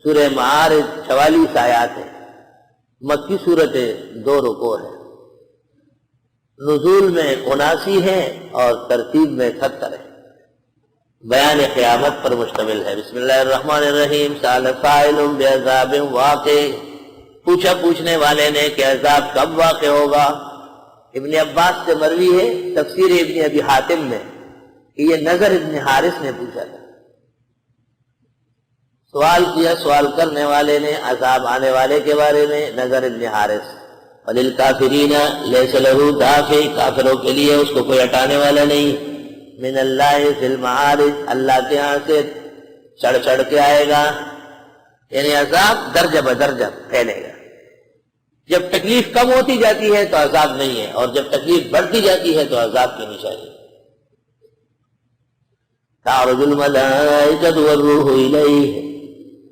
سورہ معارج 44 آیات ہے، مکی صورت ہے، 2 رکوع ہے، نزول میں 79 ہے اور ترتیب میں 70 ہے، بیان قیامت پر مشتمل ہے۔ بسم اللہ الرحمن الرحیم۔ سأل سائل بعذاب واقع، پوچھا پوچھنے والے نے کہ عذاب کب واقع ہوگا۔ ابن عباس سے مروی ہے تفسیر ابن ابی حاتم میں کہ یہ نضر ابن حارث نے پوچھا تھا، سوال کیا سوال کرنے والے نے عذاب آنے والے کے بارے میں، نضر ابن حارث۔ وَلِلْكَافِرِينَ لَيْسَ لَهُ دَافِعٌ، کافروں کے لیے اس کو کوئی ہٹانے والا نہیں، من اللہ فی المعارج، اللہ کے ہاں سے چڑھ چڑھ کے آئے گا، یعنی عذاب درجہ بدرجہ پھیلے گا۔ جب تکلیف کم ہوتی جاتی ہے تو عذاب نہیں ہے، اور جب تکلیف بڑھتی جاتی ہے تو عذاب کی نشانی۔ تعرج الملائکۃ والروح الیہ،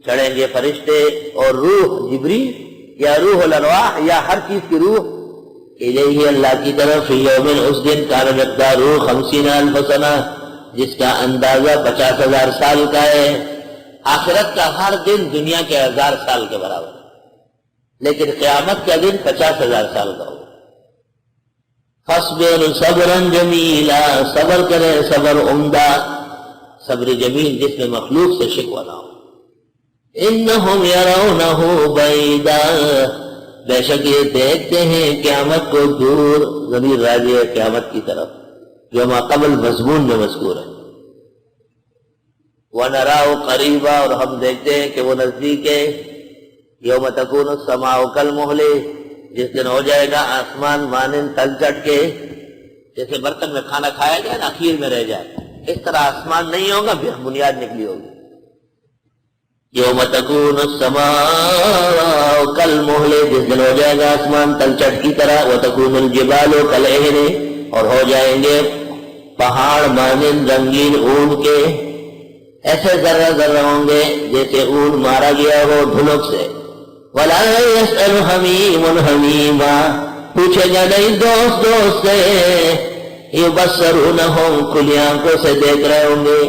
چڑھیں گے فرشتے اور روح جبریل یا روح الارواح یا ہر چیز کی روح الیہ اللہ کی طرف، فی یوم، اس دن کان مقدارہ 50,000 سنہ، جس کا اندازہ 50,000 سال کا ہے۔ آخرت کا ہر دن دنیا کے 1000 سال کے برابر ہے، لیکن قیامت کا دن 50,000 سال کا ہوگا۔ فاصبر صبرا جمیلا، صبر کرے صبر عمدہ، صبر جمیل جس میں مخلوق سے شکوہ نہ ہو۔ انہم یرونہ بعیدا، بے شک یہ دیکھتے ہیں قیامت کو دور، ضمیر راجع ہے قیامت کی طرف جو ما قبل مضمون میں مذکور ہے۔ وَنَرَاهُ قَرِيبًا، اور ہم دیکھتے ہیں کہ وہ نزدیک ہے۔ یوم تکون السماء کالمہل، جس دن ہو جائے گا آسمان مانند تل چٹ کے، جیسے برتن میں کھانا کھایا جائے نا اخیر میں رہ جائے، اس طرح آسمان نہیں ہوگا، پھر بنیاد نکلی ہوگی۔ یوم تکون السماء کالمہل، جس دن ہو جائے گا آسمان تل چٹ کی طرح، وتکون الجبال کالعہن، اور ہو جائیں گے پہاڑ مانند رنگین اون کے، ایسے ذرہ ذرہ ہوں گے جیسے اون مارا گیا ہو دھنک سے۔ وَلَا يَسْأَلُ حَمِيمٌ حَمِيمًا، پوچھے گا نہیں دوست دوست سے۔ يُبَصَّرُونَهُمْ، کھلی آنکھوں سے دیکھ رہے ہوں گے،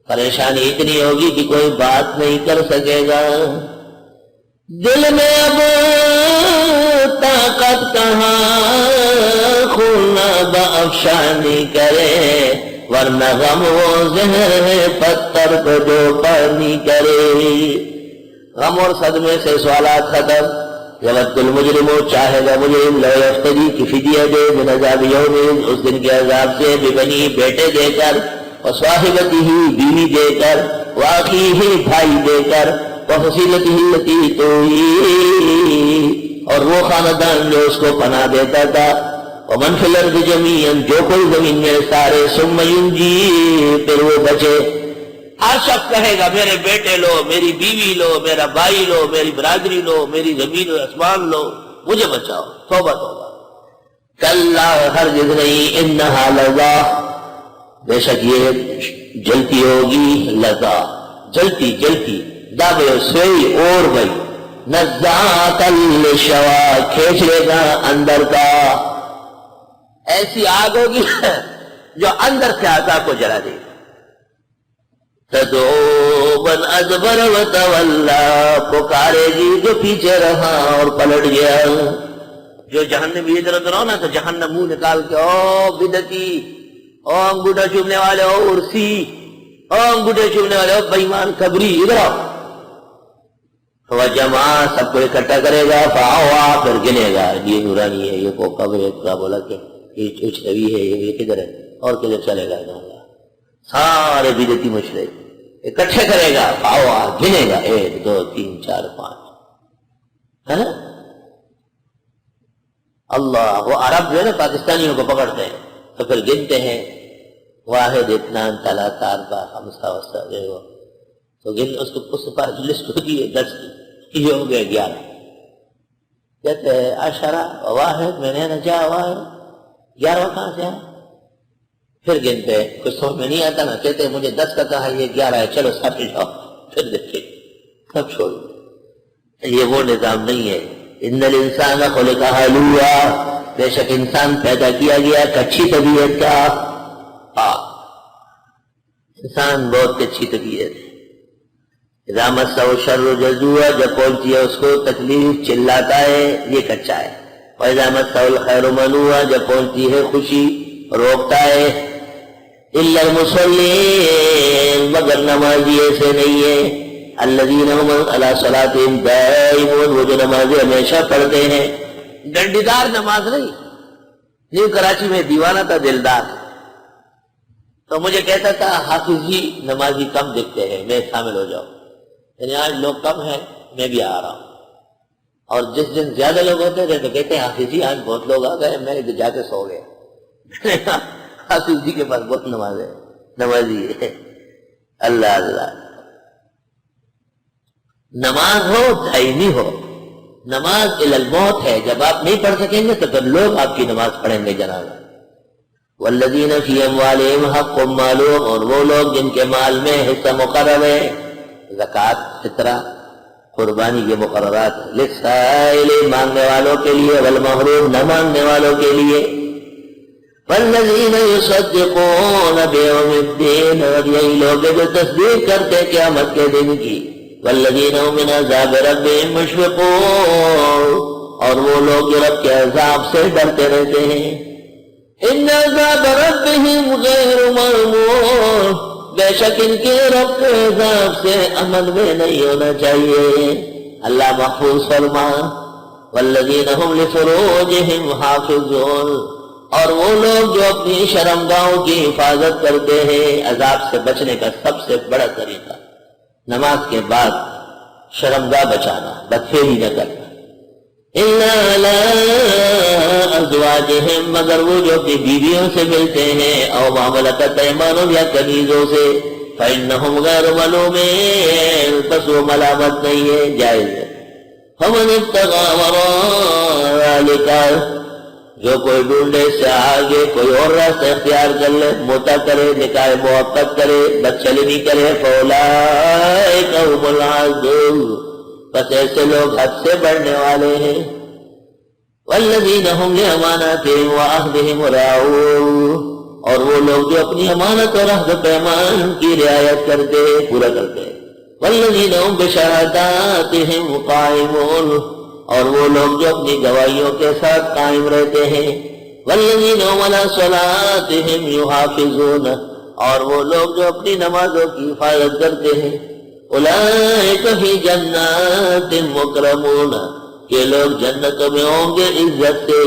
پریشانی اتنی ہوگی کہ کوئی بات نہیں کر سکے گا۔ دل میں اب طاقت کہاں خون بافشانی کرے، ورنہ غم وہ زہر ہے پتھر کو جو پانی کرے۔ غم اور صدمے سے سوالات ختم۔ یود المجرم، چاہے گا مجرم، لو یفتدی کی فدیہ دے، من عذاب یوم، اس دن کے عذاب سے، ببنی بیٹے دے کر، وصاحبتہ بیوی دے کر، واخیہ بھائی دے کر، وفصیلتہ التی تؤویہ، اور وہ خاندان جو اس کو پناہ دیتا تھا، ومن فی الارض جمیعا، جو کوئی زمین میں سارے، ثم ینجی، پھر وہ بچے۔ ہر شخص کہے گا میرے بیٹے لو، میری بیوی لو، میرا بھائی لو، میری برادری لو، میری زمین و آسمان لو، مجھے بچاؤ۔ توبہ توبہ۔ کلا، ہرگز نہیں، انہا لظا، بے شک یہ جلتی ہوگی، لظا، جلتی جلتی، دابے سوئی اور گئی، نزاعۃ للشوا، کھینچ لے گا اندر کا، ایسی آگ ہوگی جو اندر سے آزا کو جلا دے گی۔ تدعو من ادبر وتولا، پکارے گی جو پیچھے رہا اور پلٹ گیا۔ جو جہنمی ادھر ادھر ہو نا تو جہنم منہ نکال کے، او بدعتی، او انگوٹھا چومنے والے، او عرسی، او انگوٹھے چومنے والے، او بے ایمان قبری، ادھر آؤ۔ وجمع، سب کو اکٹھا کرے گا، فاوا، پھر گنے گا، یہ نورانی ہے، یہ کوکب ہے، کیا بولا کہ یہ چوچھوی ہے، یہ کدھر ہے اور کدھر چلے گا، سارے بدعتی مشرک اکٹھے کرے گا، فاوا، گنے گا، 1 2 3 4 5، ہے نا؟ اللہ، وہ عرب جو ہے نا پاکستانیوں کو پکڑتے ہیں تو پھر گنتے ہیں، 1 2 3 4 5 6 7 تو گن، اس کو لسٹ ہوتی ہے 10 کی، یہ ہو گیا 11۔ کہتے ہیں عشرہ واحد، میں نے نجا واحد، 11 کہاں سے آیا؟ پھر گنتے ہیں، کچھ سمجھ میں نہیں آتا نا، کہتے ہیں مجھے 10 کا کہا، یہ 11 ہے، چلو سب جاؤ، پھر دیکھیں، سب چھوڑ۔ یہ وہ نظام نہیں ہے۔ ان الانسان خلق ہلوعا، بے شک انسان پیدا کیا گیا کچھی طبیعت کا۔ انسان بہت اچھی طبیعت ہے، اذا مسہ الشر جزوعا، جب پہنچی ہے اس کو تکلیف چلاتا ہے، یہ کچا ہے۔ واذا مسہ الخیر منوعا، جب پہنچتی ہے خوشی روکتا ہے۔ الا المصلین، مگر نمازی ایسے نہیں ہے، الذین هم علی صلاتهم دائمون، وہ جو نمازیں ہمیشہ پڑھتے ہیں، ڈنڈی دار نماز نہیں۔ نیو کراچی میں دیوانہ تھا دلدار، تو مجھے کہتا تھا حافظ جی نمازی کم دکھتے ہیں، میں شامل ہو جاؤں، یعنی آج لوگ کم ہیں میں بھی آ رہا ہوں۔ اور جس دن زیادہ لوگ ہوتے تھے تو کہتے ہیں حافظ جی آج بہت لوگ آ گئے، میں جا کے سو گیا۔ حافظ جی کے پاس بہت نماز ہے، نمازی ہے۔ اللہ اللہ، نماز ہو دائمی ہو، نماز الی الموت ہے، جب آپ نہیں پڑھ سکیں گے تو پھر لوگ آپ کی نماز پڑھیں گے جنازہ۔ والذین فی اموالہم حق معلوم، اور وہ لوگ جن کے مال میں حصہ مقرر ہے، زکوٰۃ، فطرہ، قربانی کے مقررات، للسائل، مانگنے والوں کے لیے، والمحروم، نہ مانگنے والوں کے لیے، والذین یصدقون بیوم الدین، اور یہی لوگ جو تصدیق کرتے قیامت کے دن کی، والذین هم من عذاب ربهم مشفقون، اور وہ لوگ جو رب کے عذاب سے ڈرتے رہتے ہیں۔ ان عذاب ربهم غیر مأمون، بے شک ان کے رب کے عذاب سے امن میں نہیں ہونا چاہیے۔ اللہ محفوظ فرما، والذین هم لفروجهم حافظون، اور وہ لوگ جو اپنی شرمگاہوں کی حفاظت کرتے ہیں۔ عذاب سے بچنے کا سب سے بڑا طریقہ نماز کے بعد شرمگاہ بچانا، بدفعلی نہ کرنا۔ الا علی ازواجہم، مگر وہ جو اپنی بیویوں سے ملتے ہیں، او ما ملکت ایمانہم، یا کنیزوں سے، فإنہم غیر ملومین، پس وہ ملامت نہیں ہے، جائز ہے۔ فمن ابتغى وراء ذلک، جو کوئی ڈھونڈے اس سے آگے کوئی اور راستہ اختیار کر لے، موتا کرے، نکاح موقت کرے، بدچلنی کرے، فاولئک هم العادون، بس ایسے لوگ حد سے بڑھنے والے ہیں۔ والذین هم لأماناتهم وعہدهم راعون، اور وہ لوگ جو اپنی امانت اور عہد پیمان کی رعایت کرتے ہیں، پورا کرتے ہیں۔ والذین هم بشہاداتهم قائمون، اور وہ لوگ جو اپنی گواہیوں کے ساتھ قائم رہتے ہیں۔ والذین هم علی صلاتهم یحافظون، اور وہ لوگ جو اپنی نمازوں کی حفاظت کرتے ہیں۔ اولئک فی جنات مکرمون، یہ لوگ جنتوں میں ہوں گے عزت سے۔